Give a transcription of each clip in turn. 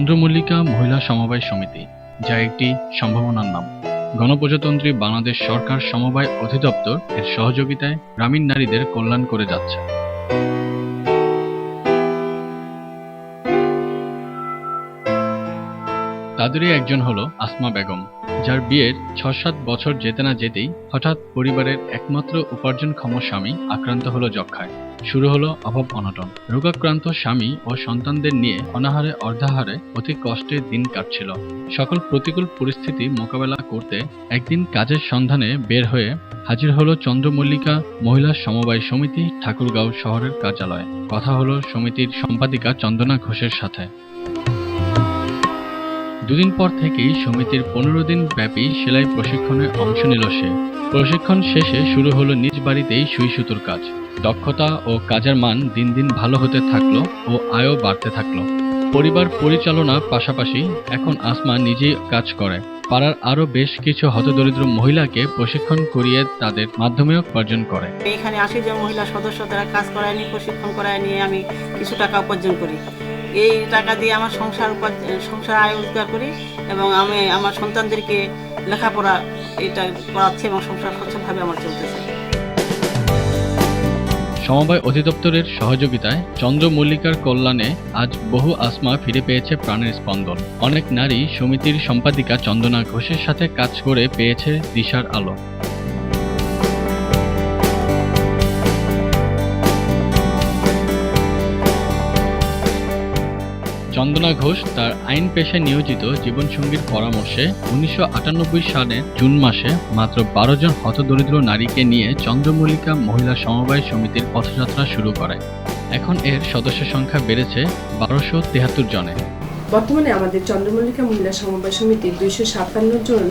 চন্দ্রমল্লিকা মহিলা সমবায় সমিতি, যা একটি সম্ভাবনার নাম। গণপ্রজাতন্ত্রী বাংলাদেশ সরকার সমবায় অধিদপ্তর এর সহযোগিতায় গ্রামীণ নারীদের কল্যাণ করে যাচ্ছে। তাদেরই একজন হলো আসমা বেগম, যার বিয়ের ৬-৭ বছর যেতে না যেতেই হঠাৎ পরিবারের একমাত্র উপার্জনক্ষম স্বামী আক্রান্ত হলো যক্ষ্মায়। শুরু হলো অভাব অনটন। রোগাক্রান্ত স্বামী ও সন্তানদের নিয়ে অনাহারে অর্ধাহারে অতি কষ্টে দিন কাটছিল। সকল প্রতিকূল পরিস্থিতি মোকাবেলা করতে একদিন কাজের সন্ধানে বের হয়ে হাজির হলো চন্দ্রমল্লিকা মহিলা সমবায় সমিতি ঠাকুরগাঁও শহরের কার্যালয়ে। কথা হলো সমিতির সম্পাদিকা চন্দনা ঘোষের সাথে। দুদিন পর থেকেই সমিতির ১৫ দিন ব্যাপী সেলাই প্রশিক্ষণে অংশ নিল সে। প্রশিক্ষণ শেষে শুরু হলো নিজ বাড়িতেই সুই সুতোর কাজ। দক্ষতা ও কাজের মান দিন দিন ভালো হতে থাকলো ও আয়ও বাড়তে থাকলো। পরিবার পরিচালনার পাশাপাশি এখন আসমা নিজেই কাজ করে। পাড়ার আরও বেশ কিছু হতদরিদ্র মহিলাকে প্রশিক্ষণ করিয়ে তাদের মাধ্যমেও উপার্জন করে। এখানে আসি যে মহিলা সদস্য তারা কাজ করায় নিয়ে প্রশিক্ষণ করায় নিয়ে আমি কিছু টাকা উপার্জন করি। এই টাকা দিয়ে আমার সংসার আয় রোজগার করি এবং আমি আমার সন্তানদেরকে লেখাপড়া এটা করাচ্ছি এবং সংসার সচ্ছলভাবে আমার চলতেছে। সমবায় অধিদপ্তরের সহযোগিতায় চন্দ্রমল্লিকার কল্যাণে আজ বহু আসমা ফিরে পেয়েছে প্রাণের স্পন্দন। অনেক নারী সমিতির সম্পাদিকা চন্দনা ঘোষের সাথে কাজ করে পেয়েছে দিশার আলো। চন্দনা ঘোষ তার আইন পেশায় নিয়োজিত জীবনসঙ্গীর পরামর্শে ১৯৯৮ সালের জুন মাসে মাত্র ১২ জন হতদরিদ্র নারীকে নিয়ে চন্দ্রমল্লিকা মহিলা সমবায় সমিতির পথযাত্রা শুরু করে। এখন এর সদস্য সংখ্যা বেড়েছে ১২৭৩ জনে। বর্তমানে আমাদের চন্দ্রমল্লিকা মহিলা সমবায় সমিতির ২৫৭ জন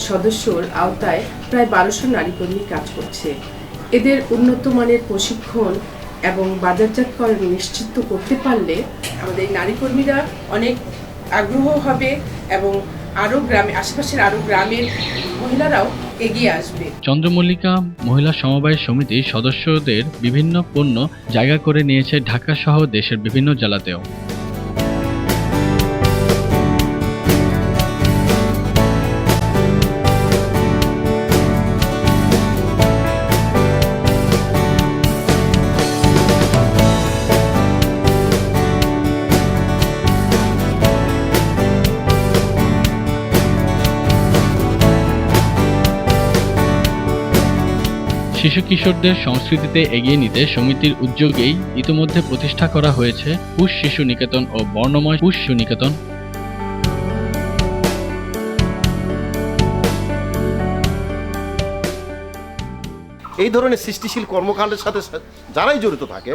সদস্যর আওতায় প্রায় ১২০০ নারী কর্মী কাজ করছে। এদের উন্নত মানের প্রশিক্ষণ এবং বাজারজাতকরণ নিশ্চিত করতে পারলে আমাদের নারী কর্মীরা অনেক আগ্রহ হবে এবং আরও আশেপাশের আরও গ্রামের মহিলারাও এগিয়ে আসবে। চন্দ্রমল্লিকা মহিলা সমবায় সমিতির সদস্যদের বিভিন্ন পণ্য জায়গা করে নিয়েছে ঢাকা সহ দেশের বিভিন্ন জেলাতেও। শিশু কিশোরদের সংস্কৃতিতে এগিয়ে নিতে সমিতির উদ্যোগেই ইতোমধ্যে প্রতিষ্ঠা করা হয়েছে পুষ শিশু নিকেতন ও বর্ণময় পুষ নিকেতন। এই ধরনের সৃষ্টিশীল কর্মকাণ্ডের সাথে যারাই জড়িত থাকে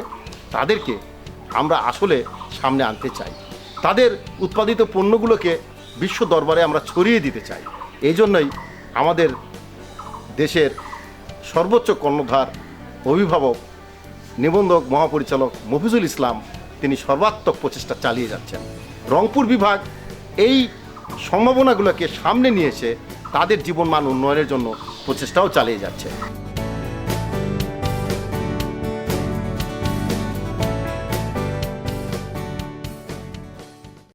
তাদেরকে আমরা আসলে সামনে আনতে চাই। তাদের উৎপাদিত পণ্যগুলোকে বিশ্ব দরবারে আমরা ছড়িয়ে দিতে চাই। এই জন্যই আমাদের দেশের সর্বোচ্চ কর্ণধার অভিভাবক নিবন্ধক মহাপরিচালক মফিজুল ইসলাম তিনি সর্বাত্মক প্রচেষ্টা চালিয়ে যাচ্ছেন। রংপুর বিভাগ এই সম্ভাবনাগুলোকে সামনে নিয়ে এসে তাদের জীবনমান উন্নয়নের জন্য প্রচেষ্টাও চালিয়ে যাচ্ছে।